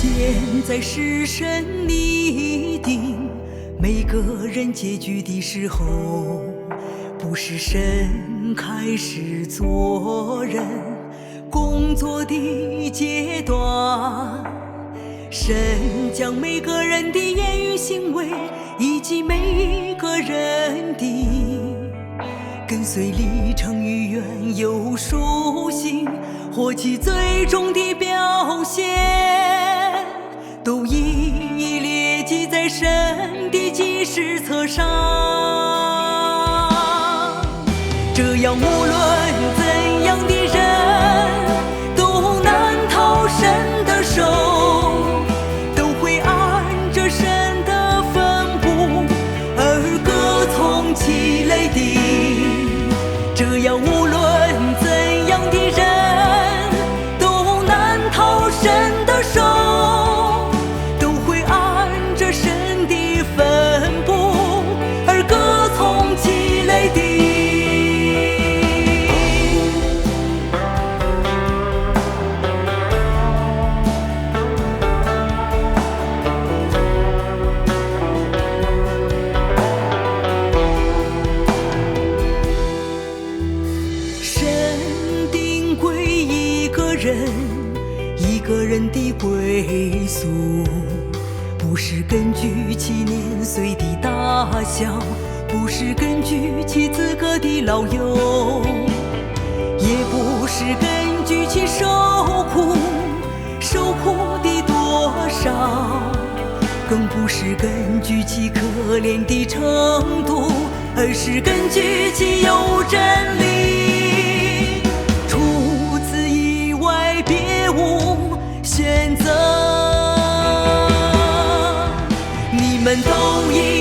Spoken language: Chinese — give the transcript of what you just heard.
现在是神拟定每个人结局的时候，不是神开始做人工作的阶段。神将每个人的言语行为以及每一个人的跟随历程与缘由属性或其最终的表现，都一一列记在神的记事册上。这样无论怎样的人都难逃神的手，都会按着神的分布而各从其类的。这样无论怎样的人都难逃神的手，都会按着神的分布而各从其类的。一个人的归宿，不是根据其年岁的大小，不是根据其资格的老幼，也不是根据其受苦的多少，更不是根据其可怜的程度，而是根据其有真理。除此以外别无选择，你们都已